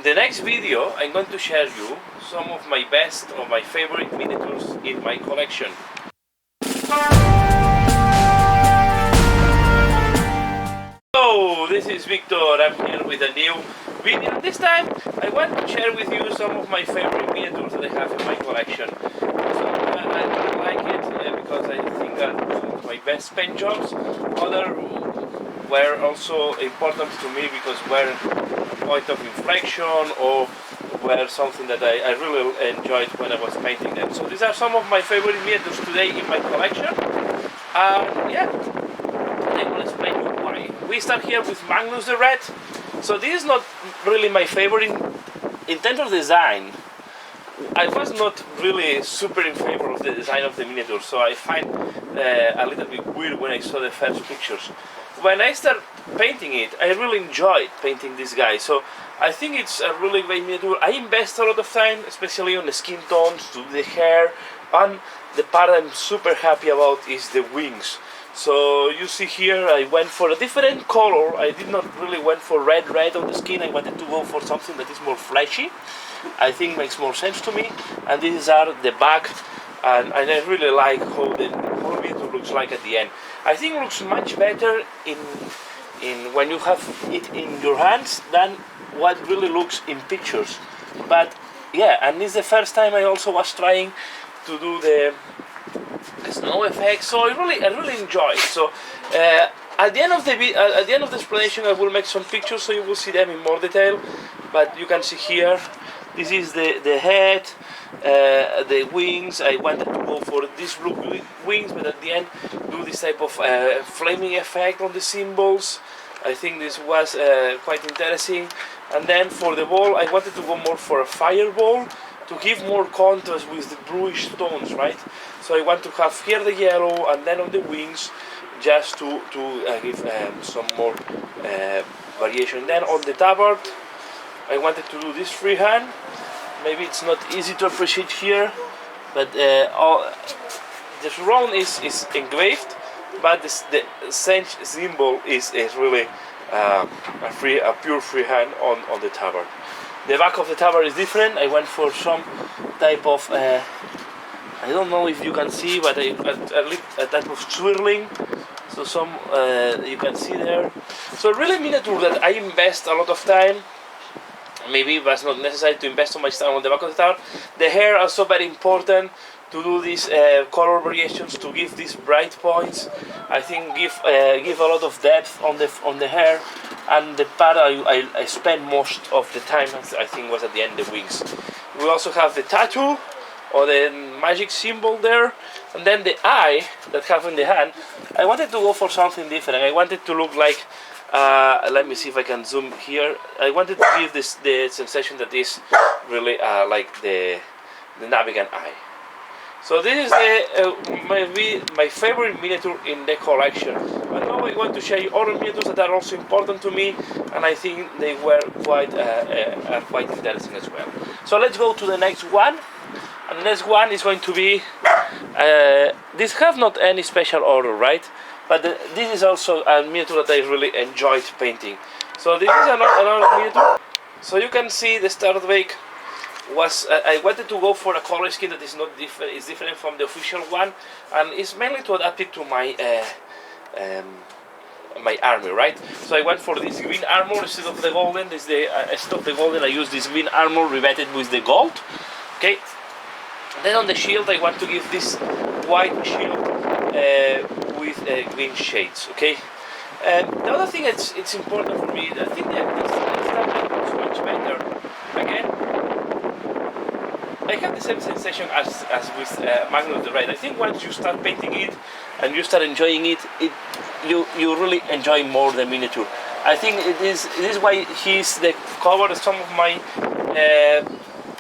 the next video I'm going to share you some of my best or my favorite miniatures in my collection. Hello, this is Victor. I'm here with a new video. This time I want to share with you some of my favorite miniatures that I have in my collection. I really like it because I think that some of my best paint jobs. Other were also important to me because were a point of inflection or were something that I really enjoyed when I was painting them. So these are some of my favorite miniatures today in my collection. Yeah, I will explain you why. We start here with Magnus the Red. So this is not really my favorite in terms of design. I was not really super in favor of the design of the miniature, so I find a little bit weird when I saw the first pictures. When I started painting it, I really enjoyed painting this guy, so I think it's a really great miniature. I invest a lot of time, especially on the skin tones, to the hair, and the part I'm super happy about is the wings. So you see here I went for a different color. I did not really went for red on the skin. I wanted to go for something that is more fleshy. I think makes more sense to me. And these are the back, and I really like how the whole miniature looks like at the end. I think it looks much better in when you have it in your hands than what really looks in pictures. But yeah, and this is the first time I also was trying to do the snow effect, so I really enjoy it. So at the end of the explanation, I will make some pictures so you will see them in more detail. But you can see here, this is the head, the wings. I wanted to go for these blue wings, but at the end do this type of flaming effect on the symbols. I think this was quite interesting. And then for the ball, I wanted to go more for a fireball to give more contrast with the bluish tones, right? So I want to have here the yellow and then on the wings, just to give some more variation. Then on the tabard, I wanted to do this freehand. Maybe it's not easy to appreciate here, but this round is engraved, but the Sench symbol is really a pure freehand on the tabard. The back of the tabard is different. I went for some type of, I don't know if you can see, but a type of swirling. So some, you can see there. So really miniature that I invest a lot of time. Maybe it was not necessary to invest so much time on the back of the tabard. The hair also very important to do these color variations, to give these bright points. I think give a lot of depth on the hair. And the part I spent most of the time, I think, was at the end, the wings. We also have the tattoo or the magic symbol there, and then the eye that I have in the hand. I wanted to go for something different. I wanted to look like, let me see if I can zoom here. I wanted to give the sensation that is really like the Navigant eye. So this is my favorite miniature in the collection. But now I want to show you other miniatures that are also important to me, and I think they were quite interesting as well. So let's go to the next one. And the next one is going to be, these have not any special order, right? But this is also a miniature that I really enjoyed painting. So this is another miniature. So you can see the Starbake was I wanted to go for a color scheme that is not different. It's different from the official one, and it's mainly to adapt it to my my army, right? So I went for this green armor instead of the golden. This instead of the golden, I used this green armor revetted with the gold. Okay. Then on the shield, I want to give this white shield with green shades. Okay. The other thing it's important for me, I think that this looks much better. Again, I have the same sensation as with Magnus the Red. I think once you start painting it and you start enjoying it, you really enjoy more the miniature. I think it is why he's the cover of some of my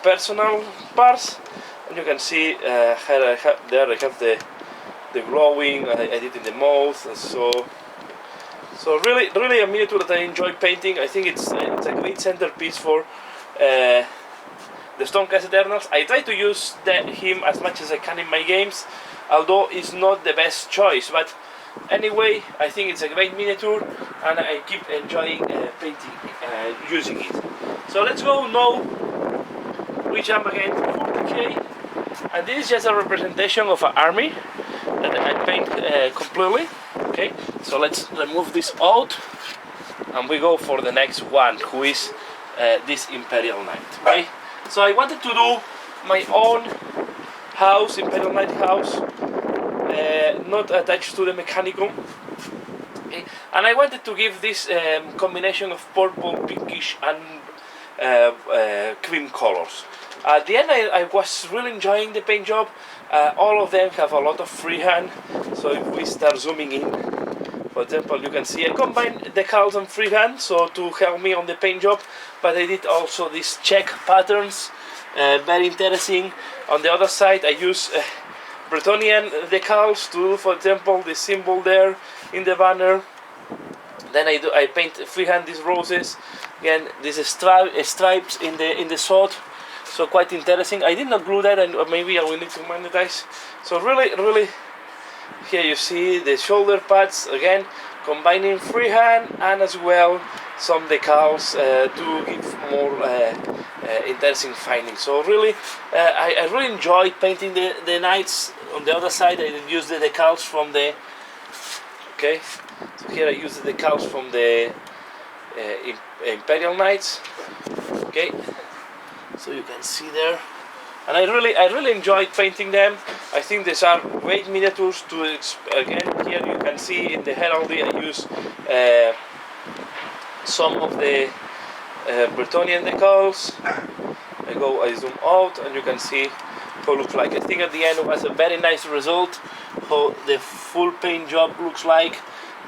personal parts. And you can see here I have the glowing. I did in the mouth. So really a miniature that I enjoy painting. I think it's a great centerpiece for the Stormcast Eternals. I try to use him as much as I can in my games, although it's not the best choice. But anyway, I think it's a great miniature, and I keep enjoying painting, using it. So let's go now. We jump again to 40K, and this is just a representation of an army that I paint completely. Okay, so let's remove this out, and we go for the next one, who is this Imperial Knight. Okay, so I wanted to do my own house, Imperial Knight house, not attached to the Mechanicum. Okay, and I wanted to give this combination of purple, pinkish, and cream colors. At the end, I was really enjoying the paint job. All of them have a lot of freehand, so if we start zooming in, for example, you can see I combined decals and freehand so to help me on the paint job, but I did also these check patterns, very interesting. On the other side, I use Bretonnian decals to do, for example, the symbol there in the banner. Then I paint freehand these roses, again these stripes in the sword, so quite interesting. I did not glue that, and maybe I will need to magnetize. So really, here you see the shoulder pads, again combining freehand and as well some decals to give more interesting findings. So really, I really enjoyed painting the knights. On the other side, I use the decals from the. Okay, so here I use the decals from the Imperial Knights. Okay, so you can see there, and I really enjoyed painting them. I think these are great miniatures to again. Here you can see in the heraldry I use some of the Bretonnian decals. I zoom out, and you can see how it looks like. I think at the end it was a very nice result. How the full paint job looks like.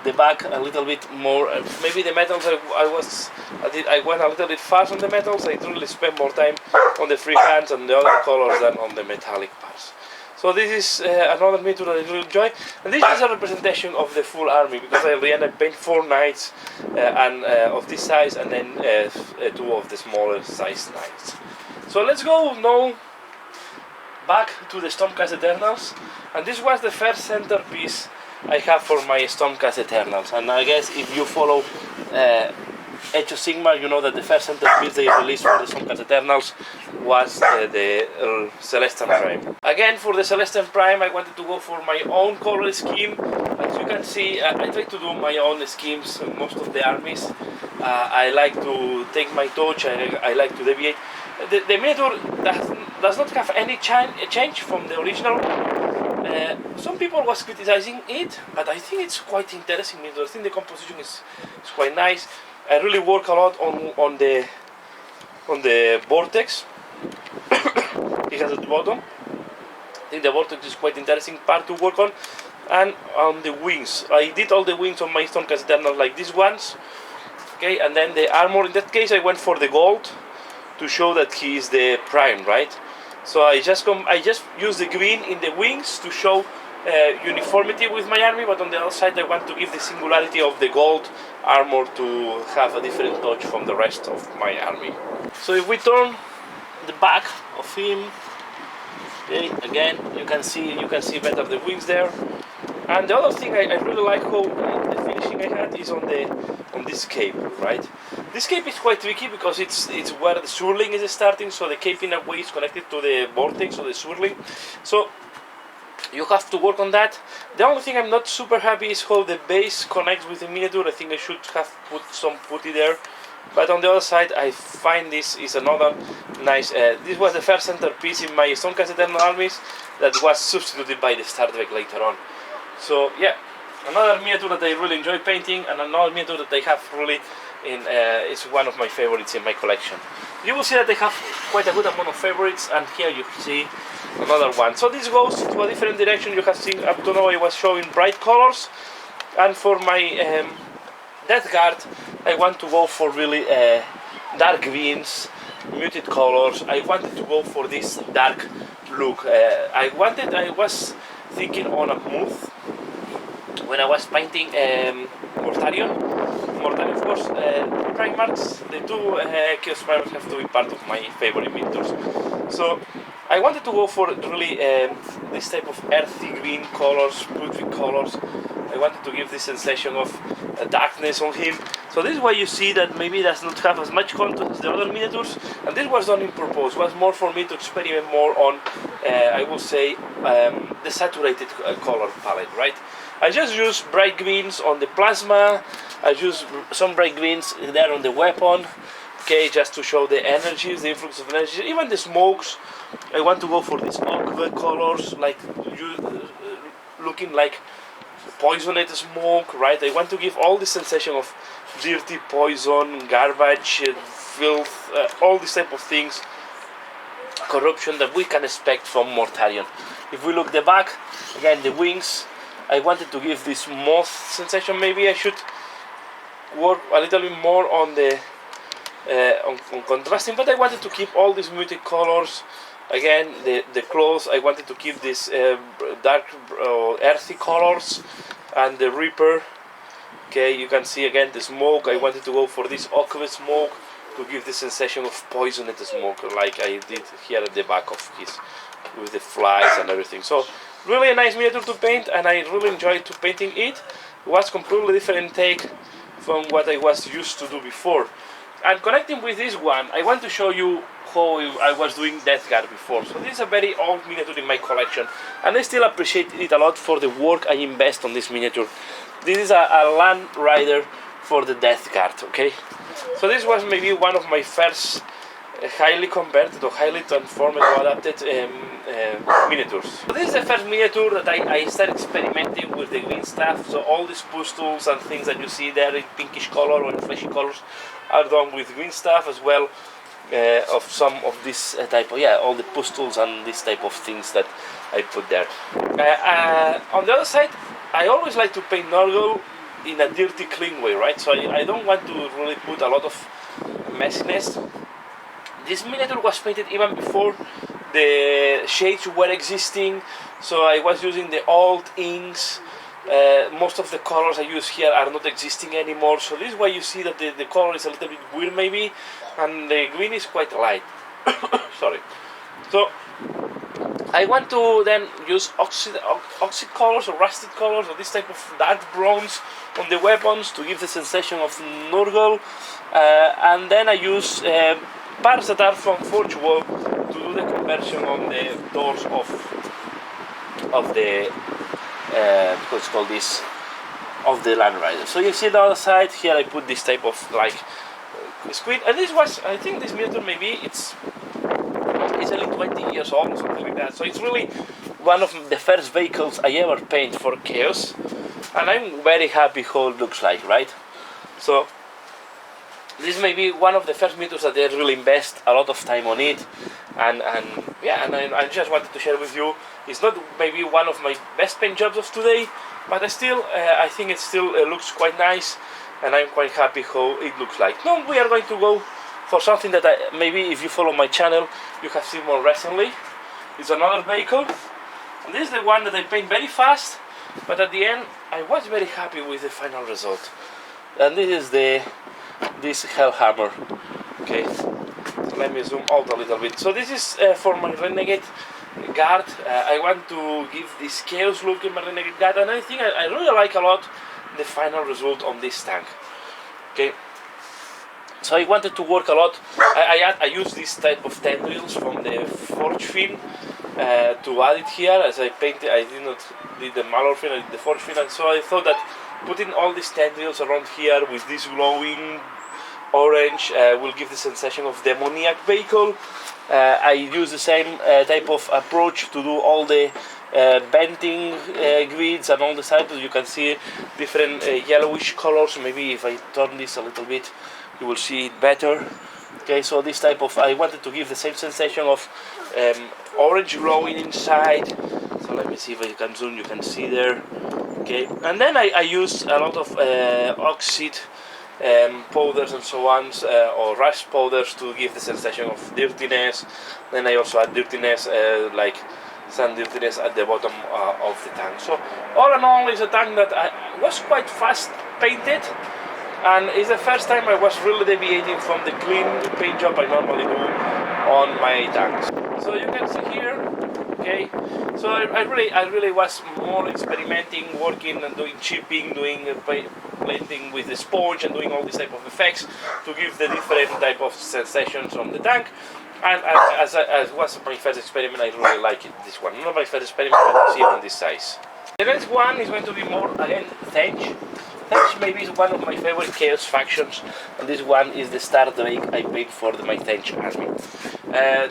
The back a little bit more. Maybe the metals I went a little bit fast on the metals. I really spent more time on the freehands and the other colors than on the metallic parts. So this is another miniature that I really enjoy, and this is a representation of the full army, because at the end I paint 4 knights and of this size, and then 2 of the smaller size knights. So let's go now back to the Stormcast Eternals, and this was the first centerpiece I have for my Stormcast Eternals. And I guess if you follow Age of Sigmar, you know that the first centerpiece they released for the Stormcast Eternals was the Celestian Prime. Again, for the Celestian Prime, I wanted to go for my own color scheme. As you can see, I try to do my own schemes in most of the armies. I like to take my touch, I like to deviate. The miniature does not have any change from the original one. Some people was criticizing it, but I think it's quite interesting miniature. I think the composition is quite nice. I really work a lot on the vortex. It has at the bottom. I think the vortex is quite interesting part to work on, and on the wings. I did all the wings on my Stormcast Eternal like these ones. Okay, and then the armor. In that case, I went for the gold to show that he is the Prime, right? So I just use the green in the wings to show uniformity with my army, but on the other side I want to give the singularity of the gold armor to have a different touch from the rest of my army. So if we turn the back of him, okay, again you can see better the wings there. And the other thing I really like how the finishing I had is on this cape, right? This cape is quite tricky because it's where the swirling is starting, so the cape in a way is connected to the vortex or the swirling. So you have to work on that. The only thing I'm not super happy is how the base connects with the miniature. I think I should have put some putty there. But on the other side, I find this is another nice. This was the first centerpiece in my Stormcast Eternal armies that was substituted by the Star Trek later on. So yeah, another miniature that I really enjoy painting, and another miniature that I have really is one of my favorites in my collection. You will see that I have quite a good amount of favorites, and here you see another one. So this goes to a different direction. You have seen up to now I was showing bright colors, and for my Death Guard I want to go for really dark greens, muted colors. I wanted to go for this dark look. I was thinking on a Muth when I was painting Mortarion. Mortarion, of course, Primarchs, the 2 Chaos Primarchs have to be part of my favorite miniatures. So I wanted to go for really this type of earthy green colors, putrid colors. I wanted to give this sensation of darkness on him. So this is why you see that maybe it does not have as much content as the other miniatures, and this was done in purpose. Was more for me to experiment more on, I will say, the saturated color palette, right? I just use bright greens on the plasma. I use some bright greens there on the weapon, okay, just to show the energies, the influx of energy. Even the smokes, I want to go for these aqua colors, like looking like poisoned smoke, right? I want to give all the sensation of dirty poison, garbage, filth, all these type of things, corruption that we can expect from Mortarion. If we look the back, again the wings, I wanted to give this moth sensation. Maybe I should work a little bit more on the on contrasting, but I wanted to keep all these muted colors. Again, the clothes, I wanted to keep this dark earthy colors, and the Reaper. Okay, you can see again the smoke. I wanted to go for this aqua smoke to give the sensation of poisoned smoke, like I did here at the back of his, with the flies and everything. So really a nice miniature to paint, and I really enjoyed to painting it. It was completely different take from what I was used to do before. And connecting with this one, I want to show you how I was doing Death Guard before. So this is a very old miniature in my collection, and I still appreciate it a lot for the work I invest on this miniature. This is a Land Rider for the Death Guard, okay? So this was maybe one of my first highly converted or highly transformed or adapted miniatures. So this is the first miniature that I started experimenting with the green stuff. So all these pustules and things that you see there in pinkish color or in fleshy colors are done with green stuff as well. Of some of this type of, all the pustules and this type of things that I put there. On the other side, I always like to paint Nurgle in a dirty, clean way, right? So I don't want to really put a lot of messiness. This miniature was painted even before the shades were existing, so I was using the old inks. Most of the colors I use here are not existing anymore, so this is why you see that the color is a little bit weird maybe, and the green is quite light. Sorry. So I want to then use oxide colors or rusted colors or this type of dark bronze on the weapons to give the sensation of Nurgle, and then I use parts that are from Forge World to do the conversion on the doors of the what's called this, of the Land Rider. So you see the other side here, I put this type of like squid, and this was, I think this miniature maybe it's only 20 years old or something like that. So it's really one of the first vehicles I ever paint for Chaos, and I'm very happy how it looks like, right? So this may be one of the first miniatures that they really invest a lot of time on it, and I just wanted to share with you. It's not maybe one of my best paint jobs of today, but I think it still looks quite nice, and I'm quite happy how it looks like. Now we are going to go for something that maybe if you follow my channel you have seen more recently. It's another vehicle, and this is the one that I paint very fast, but at the end I was very happy with the final result. And this is this Hellhammer. Okay, so let me zoom out a little bit. So this is for my Renegade Guard. I want to give this chaos look in my Renegade Guard, and I think I really like a lot the final result on this tank. Okay, so I wanted to work a lot. I use this type of tendrils from the Forge Fin to add it here. As I painted, I did not did the Malor Fin, I did the Forge Fin, and so I thought that putting all these tendrils around here with this glowing orange will give the sensation of demoniac vehicle. I use the same type of approach to do all the venting grids and all the sides. You can see different yellowish colors. Maybe if I turn this a little bit you will see it better. Okay, so this type of, I wanted to give the same sensation of orange glowing inside. So let me see if I can zoom, you can see there. Okay, and then I use a lot of oxide powders and so on, or rust powders to give the sensation of dirtiness. Then I also add dirtiness, like some dirtiness at the bottom of the tank. So all in all, it's a tank that was quite fast painted, and it's the first time I was really deviating from the clean paint job I normally do on my tanks. So you can see here Okay, so I really was more experimenting, working and doing chipping, doing blending with the sponge and doing all these type of effects to give the different type of sensations on the tank. And as was my first experiment, I really like it. This one, not my first experiment, but see it on this size. The next one is going to be more again Thench. Thench maybe is one of my favorite Chaos factions, and this one is the Star Drake I picked for my Thench army.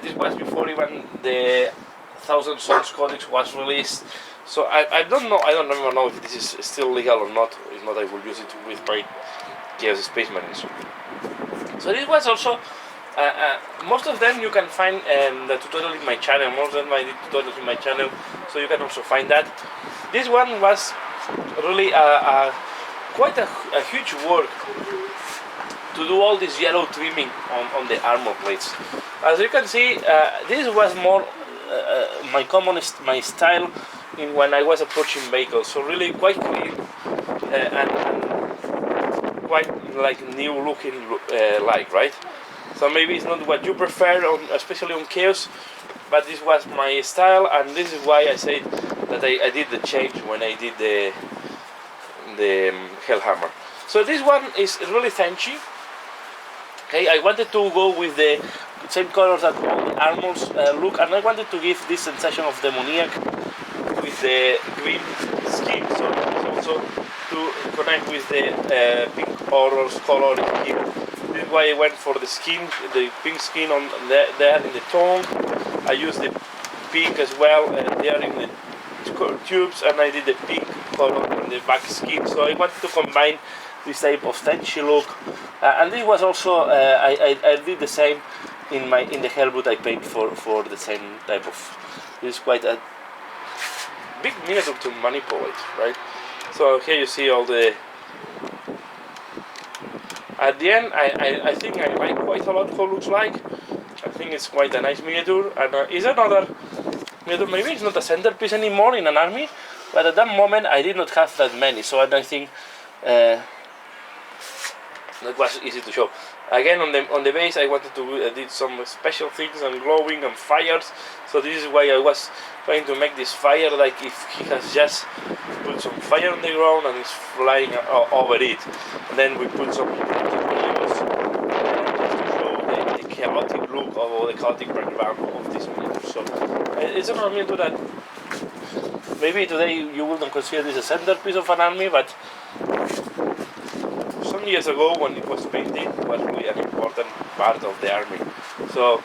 This was before even the Thousand Sons Codex was released, so I don't even know if this is still legal or not. If not, I will use it with my Chaos Space Marines. So this was also, most of them you can find the tutorial in my channel. Most of them I did tutorials in my channel, so you can also find that. This one was really quite a huge work to do all this yellow trimming on the armor plates. As you can see, this was more my style in when I was approaching vehicles. So really quite clean and quite like new looking right? So maybe it's not what you prefer, especially on Chaos, but this was my style, and this is why I said that I did the change when I did the Hellhammer. So this one is really Thenchy. Okay, I wanted to go with the same colors that all the armors look, and I wanted to give this sensation of demoniac with the green skin, so also to connect with the pink horrors color here. This is why I went for the skin, the pink skin on there in the tongue. I used the pink as well there in the tubes, and I did the pink color on the back skin. So I wanted to combine this type of Thenchy look, and this was also I did the same in the Hellbrute I paid for the same type of. This is quite a big miniature to manipulate, right? So here you see all the. At the end, I think I like quite a lot how it looks like. I think it's quite a nice miniature, and it's another miniature. Maybe it's not a centerpiece anymore in an army, but at that moment I did not have that many, so I don't think that was easy to show. Again, on the base, I wanted to did some special things and glowing and fires. So this is why I was trying to make this fire like if he has just put some fire on the ground and is flying over it. And then we put some to show the chaotic look or the chaotic background of this miniature. So it's another miniature that maybe today you wouldn't consider this a centerpiece of an army, but some years ago when it was painted, it was really an important part of the army. So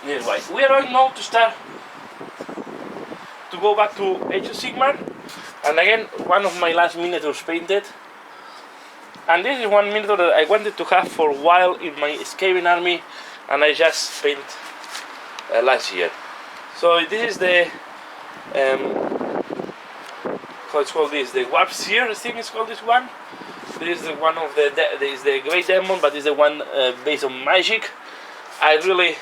anyway, we are going now to start to go back to Age of Sigmar, and again one of my last miniatures painted, and this is one miniature that I wanted to have for a while in my Skaven army, and I just painted last year. So this is the how it's called this, the Warp Seer, I think it's called this one. This is the one of the Great Demon, but it's the one based on magic. I really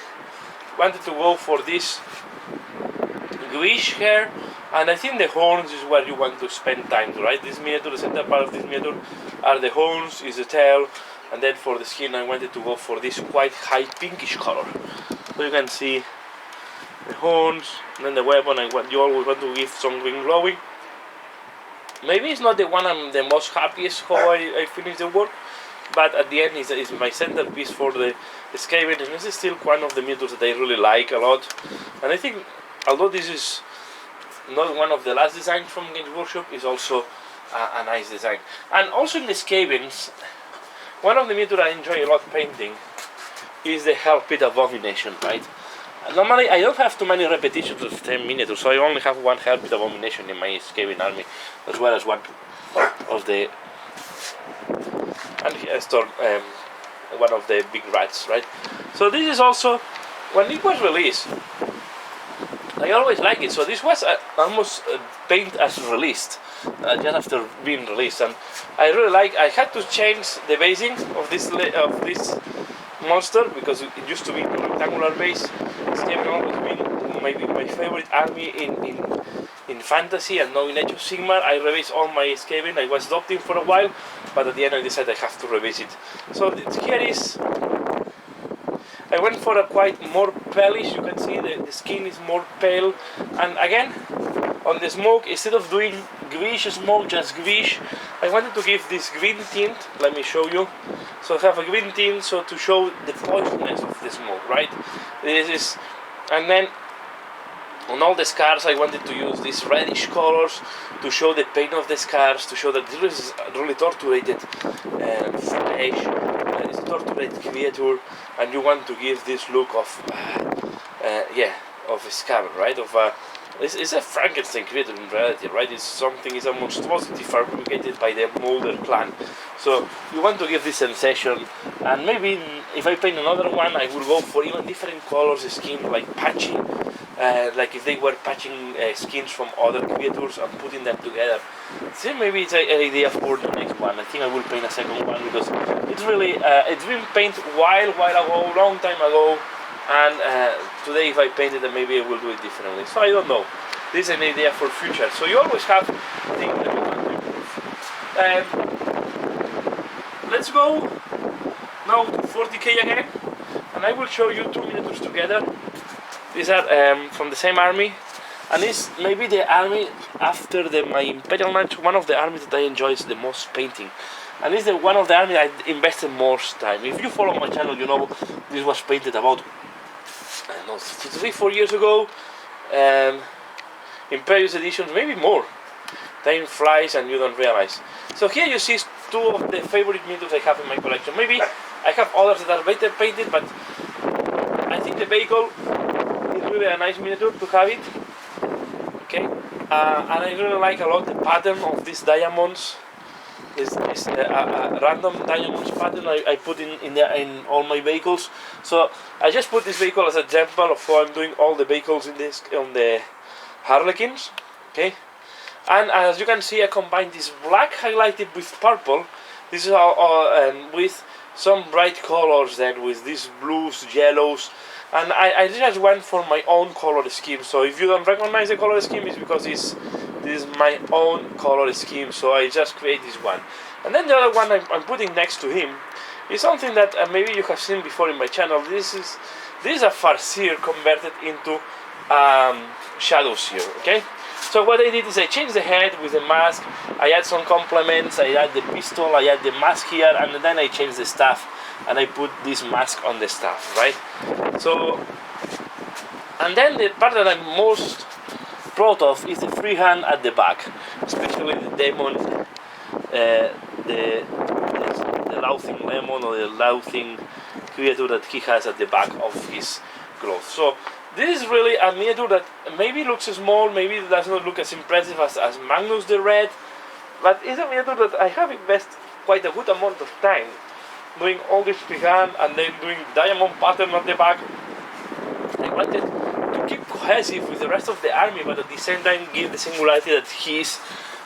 wanted to go for this greyish hair, and I think the horns is where you want to spend time, right? This miniature, the center part of this miniature are the horns, is the tail, and then for the skin I wanted to go for this quite high pinkish color. So you can see the horns, and then the weapon. You always want to give something glowing. Maybe it's not the one I'm the most happiest how I finished the work, but at the end it's my centerpiece for the Skaven, and this is still one of the miniatures that I really like a lot. And I think, although this is not one of the last designs from Games Workshop, is also a nice design. And also in the Skavens, one of the miniatures I enjoy a lot painting is the Hell Pit Abomination, right? Normally I don't have too many repetitions of the same miniature, so I only have one Hell Pit Abomination in my Skaven army, as well as one of the one of the big rats, right? So this is also, when it was released, I always like it. So this was almost paint as released, just after being released, and I really like. I had to change the basing of this monster because it used to be a rectangular base. Skaven always been maybe my favorite army in fantasy, and now in Age of Sigmar I rebased all my Skaven. I was adopting for a while, but at the end I decided I have to rebase it. So here is I went for a quite more palish. You can see the skin is more pale, and again on the smoke, instead of doing greenish smoke, just greenish, I wanted to give this green tint. Let me show you. So I have a green tint, so to show the poisonous of the smoke, right? This is, and then on all the scars I wanted to use these reddish colors to show the pain of the scars, to show that this is a really tortured flesh, it's a tortured creature, and you want to give this look of of a scar, right? It's a Frankenstein creature in reality, right? It's something, it's a monstrosity fabricated by the Mulder clan. So you want to give this sensation, and maybe if I paint another one, I will go for even different colors, skin, like patching, like if they were patching skins from other creatures and putting them together. So maybe it's an idea for the next one. I think I will paint a second one because it's really, it's been painted while ago, long time ago. And today if I paint it, then maybe I will do it differently. So I don't know. This is an idea for future. So you always have things that you want to improve. Let's go now to 40k again. And I will show you two miniatures together. These are from the same army. And it's maybe the army after my Imperial Knights, one of the armies that I enjoy the most painting. And it's one of the armies I invested most time. If you follow my channel, you know this was painted about, I don't know, 3-4 years ago, in previous editions, maybe more. Time flies and you don't realize. So here you see two of the favorite miniatures I have in my collection. Maybe I have others that are better painted, but I think the vehicle is really a nice miniature to have it. Okay, and I really like a lot the pattern of these diamonds. This a random diamonds pattern I put in all my vehicles. So I just put this vehicle as an example of how I'm doing all the vehicles on the Harlequins. Okay, and as you can see, I combined this black highlighted with purple. This is and with some bright colors then with these blues, yellows. And I just went for my own color scheme. So if you don't recognize the color scheme, it's because this is my own color scheme. So I just create this one. And then the other one I'm putting next to him is something that maybe you have seen before in my channel. This is a Farseer converted into Shadowseer. Okay. So what I did is I changed the head with the mask. I add some complements. I add the pistol. I add the mask here, and then I change the staff. And I put this mask on the staff, right? So, and then the part that I'm most proud of is the freehand at the back, especially the demon, the Laughing Lemon or the Laughing creature that he has at the back of his clothes. So this is really a miniature that maybe looks small, maybe it does not look as impressive as Magnus the Red, but it's a miniature that I have invested quite a good amount of time doing all this freehand and then doing diamond pattern at the back. I wanted to keep cohesive with the rest of the army, but at the same time give the singularity that he's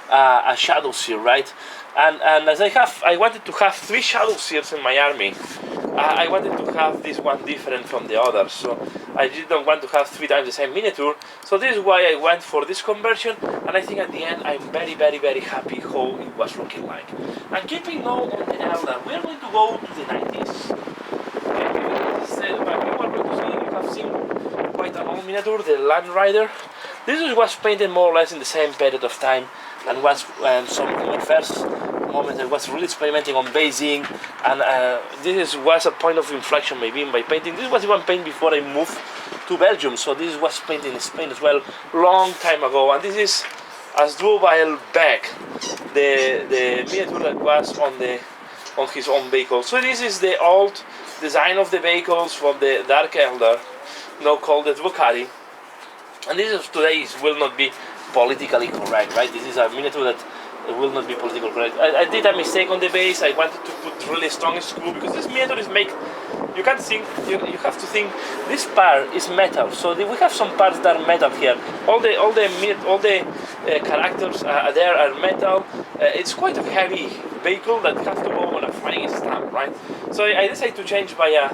a Shadowseer, right? And as I wanted to have 3 Shadowseers in my army. I wanted to have this one different from the others, so I didn't want to have 3 times the same miniature. So this is why I went for this conversion, and I think at the end I'm very happy how it was looking like. And keeping now on the Eldar, we are going to go to the 90s. What you are going to see, you have seen quite an old miniature, the Land Rider. This was painted more or less in the same period of time, and was some of my first moment I was really experimenting on basing, and this was a point of inflection maybe in my painting. This was even painted before I moved to Belgium, so this was painted in Spain as well, long time ago. And this is Asdrubal Beck, the miniature that was on his own vehicle. So this is the old design of the vehicles from the Dark Eldar, now called the Dvukari. And this is today will not be politically correct, right? This is a miniature that will not be politically correct. I did a mistake on the base. I wanted to put really strong screw because this miniature is made. You can't think. You have to think. This part is metal, so we have some parts that are metal here. All the characters there are metal. It's quite a heavy vehicle that has to go on a flying stamp, right? So I decided to change by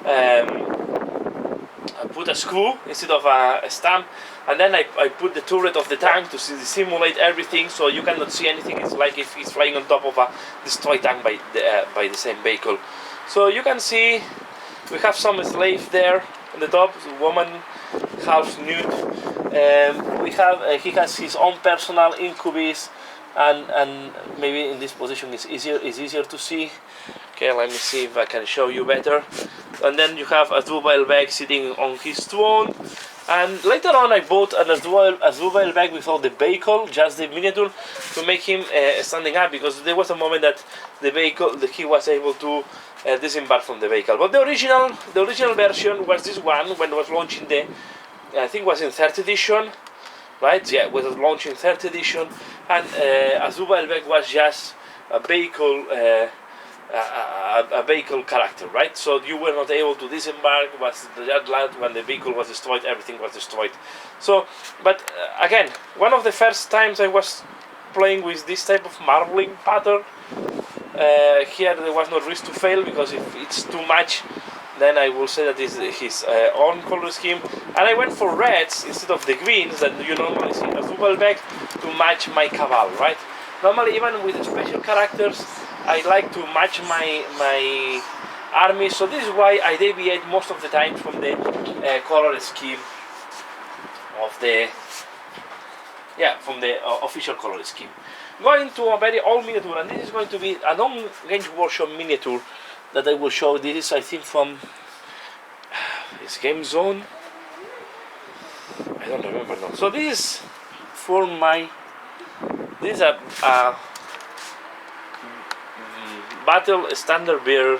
I put a screw instead of a stamp, and then I put the turret of the tank to simulate everything, so you cannot see anything. It's like if he's flying on top of a destroyed tank by the same vehicle. So you can see We have some slave there on the top, woman, half nude. We have he has his own personal incubus, and maybe in this position it's easier to see. Okay, let me see if I can show you better. And then you have Asdrubal Beg sitting on his throne. And later on I bought an Asdrubal Beg without the vehicle, just the miniature, to make him standing up, because there was a moment that the vehicle, he was able to disembark from the vehicle. But the original version was this one, when it was launching the, I think it was in 3rd edition, right? Yeah, it was launched in 3rd edition, and Asdrubal Beg was just a vehicle. A vehicle character, right? So you were not able to disembark. Was that land when the vehicle was destroyed, everything was destroyed. So, but again, one of the first times I was playing with this type of marbling pattern. Here there was no risk to fail, because if it's too much, then I will say that this is his own color scheme. And I went for reds instead of the greens that you normally see in Asdrubal Beg to match my Cabal, right? Normally, even with special characters, I like to match my army, so this is why I deviate most of the time from the color scheme of the official color scheme. Going to a very old miniature, and this is going to be a non-Games Workshop miniature that I will show. This is, I think, from is Game Zone. I don't remember now. So this is for my. This is a battle standard bearer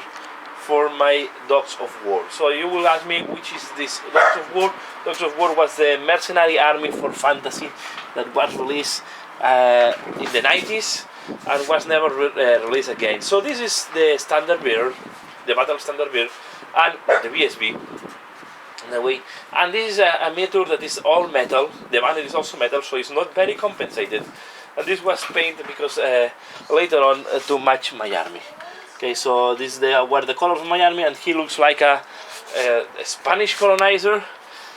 for my Dogs of War. So you will ask me, which is this Dogs of War? Dogs of War was the mercenary army for fantasy that was released in the 90s and was never released again. So this is the standard bearer, the battle standard bearer, and the BSB in a way. And this is a miniature that is all metal. The banner is also metal, so it's not very compensated. And this was painted because later on to match my army. Okay, so this were the colors of my army, and he looks like a Spanish colonizer,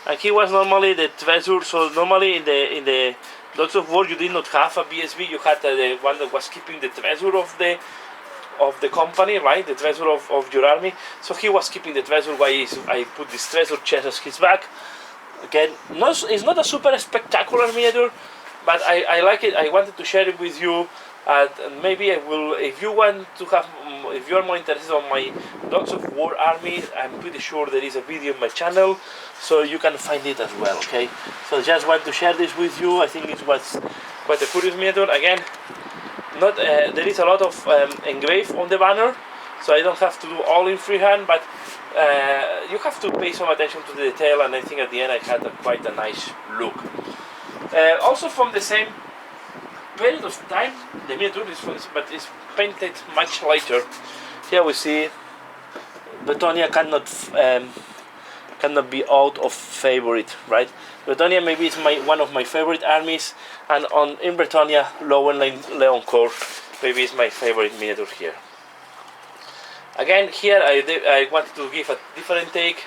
and he was normally the treasure. So normally in the Dogs of War you did not have a BSB, you had the one that was keeping the treasure of the company, right? The treasure of your army. So he was keeping the treasure while I put this treasure chest as his back. Again, it's not a super spectacular miniature, but I like it. I wanted to share it with you, and maybe I will. If you want to have, if you are more interested on my Dogs of War army, I'm pretty sure there is a video on my channel, so you can find it as well. Okay, so just want to share this with you. I think it was quite a curious miniature. Again, not there is a lot of engrave on the banner, so I don't have to do all in freehand, but you have to pay some attention to the detail, and I think at the end I had quite a nice look. Also from the same period of time, the miniature is, but it's painted much lighter. Here we see Bretonnia cannot be out of favorite, right? Bretonnia maybe is one of my favorite armies, and in Bretonnia, Lowen-Leoncourt maybe is my favorite miniature here. Again, here I wanted to give a different take.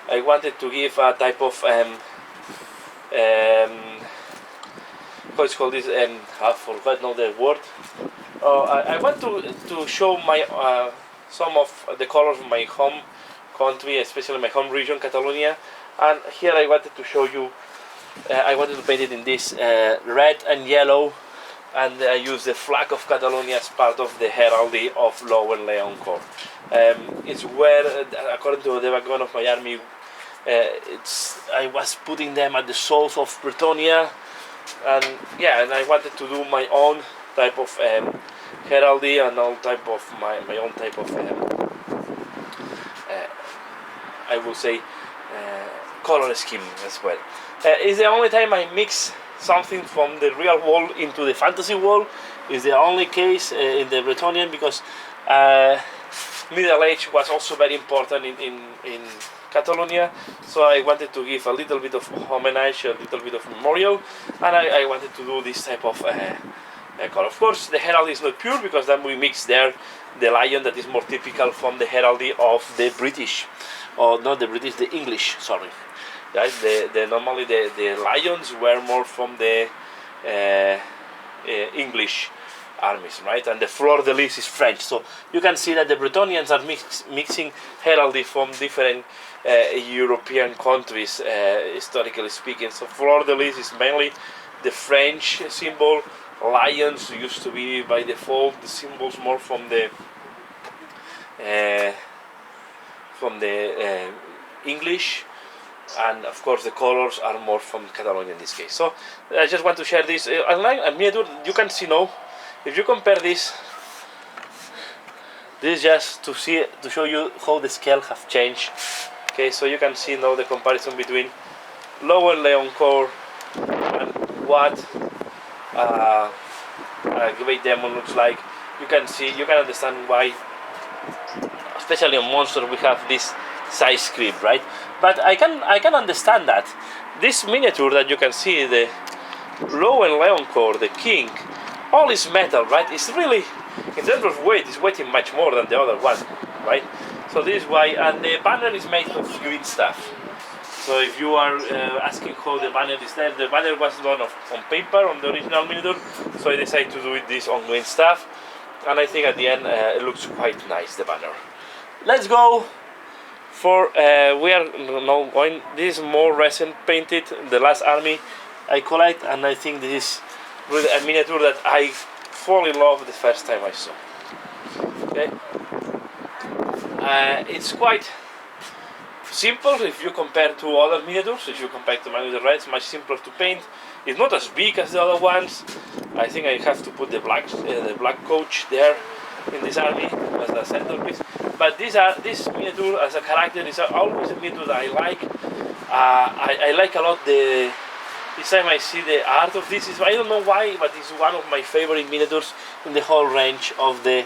I wanted to give a type of how it's called this, I forgot now the word. I want to show my some of the colors of my home country, especially my home region, Catalonia. And here I wanted to show you, I wanted to paint it in this red and yellow, and I used the flag of Catalonia as part of the heraldry of Lowen-Leoncourt. It's where, according to the background of my army, I was putting them at the south of Bretonnia, and yeah, and I wanted to do my own type of heraldry and all type of my own type of I will say color scheme as well. It's the only time I mix something from the real world into the fantasy world. It's the only case in the Bretonnian, because Middle Age was also very important in Catalonia, so I wanted to give a little bit of homage, a little bit of memorial, and I wanted to do this type of color. Of course, the heraldry is not pure, because then we mix there the lion that is more typical from the heraldry of the British, or not the British, the English, sorry. Right? Normally the lions were more from the English armies, right? And the fleur de lis is French. So you can see that the Bretonians are mixing heraldry from different European countries, historically speaking. So fleur de lis is mainly the French symbol. Lions used to be by default the symbols more from the English, and of course the colors are more from Catalonia in this case. So I just want to share this. Unlike miniature, you can see now, if you compare this is just to show you how the scale have changed. Okay, so you can see now the comparison between Löwen-Leoncoeur and what a great demon looks like. You can understand why, especially on monsters, we have this size creep, right? But I can understand that this miniature that you can see, the Löwen-Leoncoeur, the king, all is metal, right? It's really, in terms of weight, it's weighing much more than the other one, right? So this is why, and the banner is made of green stuff. So if you are asking how the banner is done, the banner was done on paper on the original miniature, so I decided to do this on green stuff, and I think at the end it looks quite nice, the banner. Let's go for, we are now going, this is more recent painted, the last army I collect, and I think this is really a miniature that I fall in love the first time I saw. Okay, it's quite simple if you compare to other miniatures. If you compare to Manuel the Red, it's much simpler to paint. It's not as big as the other ones. I think I have to put the black coach there in this army as the centerpiece. But this miniature as a character is always a miniature that I like. I like a lot the. Each time I see the art of this, I don't know why, but it's one of my favorite miniatures in the whole range of the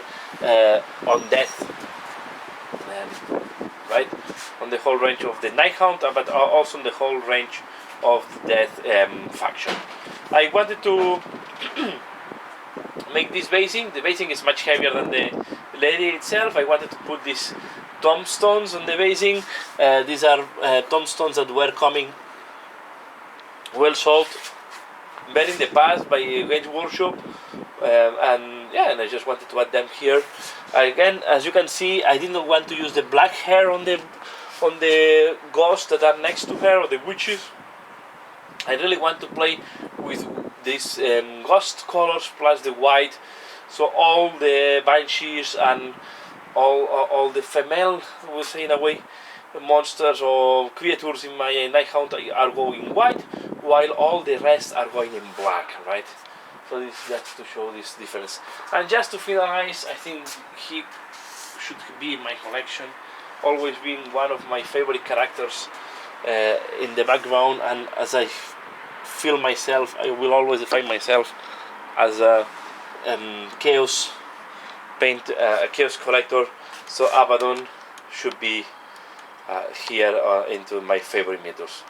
on death. Right, on the whole range of the Nighthound, but also in the whole range of the Death faction. I wanted to make this basing. The basing is much heavier than the lady itself. I wanted to put these tombstones on the basing. These are tombstones that were coming well sold very in the past by Games Workshop, and I just wanted to add them here. Again, as you can see, I didn't want to use the black hair on the ghosts that are next to her, or the witches. I really want to play with these ghost colors plus the white, so all the banshees and all the female, we'll say in a way, monsters or creatures in my Nighthound are going white, while all the rest are going in black, right? So this is just to show this difference. And just to finalize, I think he should be in my collection, always been one of my favorite characters in the background, and as I feel myself, I will always define myself as a chaos chaos collector, so Abaddon should be here into my favorite miniatures.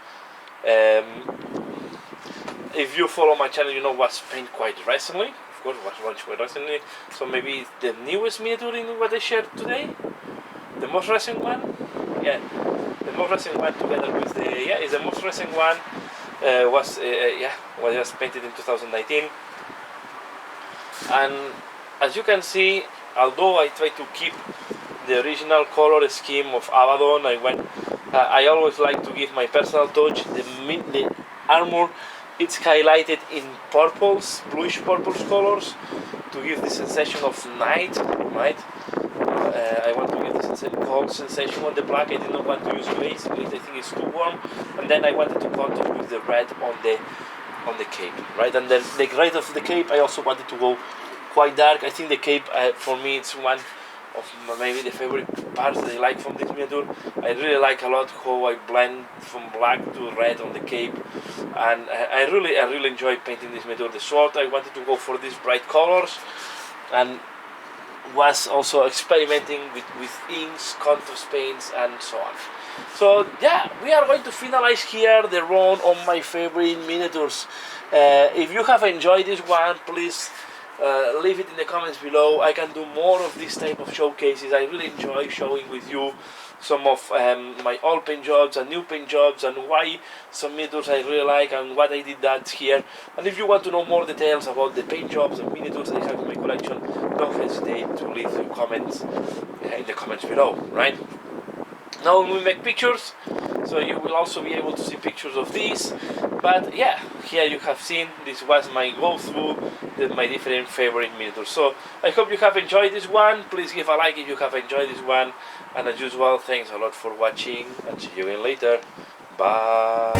If you follow my channel, you know what's painted quite recently. Of course, what's launched quite recently. So maybe the newest miniature in what I shared today, the most recent one. Yeah, the most recent one together with the is the most recent one. Was painted in 2019. And as you can see, although I try to keep the original color scheme of Abaddon, I always like to give my personal touch. The armor, it's highlighted in purples, bluish purples colors, to give the sensation of night, right? I want to give the cold sensation on the black. I did not want to use glaze. I think it's too warm. And then I wanted to contrast with the red on the cape, right? And then the red of the cape, I also wanted to go quite dark. I think the cape, for me, it's one of maybe the favorite parts that I like from this miniature. I really like a lot how I blend from black to red on the cape, and I really enjoy painting this miniature. The sword, I wanted to go for these bright colors, and was also experimenting with inks, contrast paints, and so on. So yeah, we are going to finalize here the run on my favorite miniatures. If you have enjoyed this one, please leave it in the comments below. I can do more of this type of showcases. I really enjoy showing with you some of my old paint jobs and new paint jobs, and why some miniatures I really like and what I did that here. And if you want to know more details about the paint jobs and miniatures I have in my collection, don't hesitate to leave your comments in the comments below, right? Now we make pictures, so you will also be able to see pictures of these. But yeah, here you have seen, this was my go through my different favorite miniatures. So I hope you have enjoyed this one. Please give a like if you have enjoyed this one, and as usual, thanks a lot for watching, and see you again later. Bye.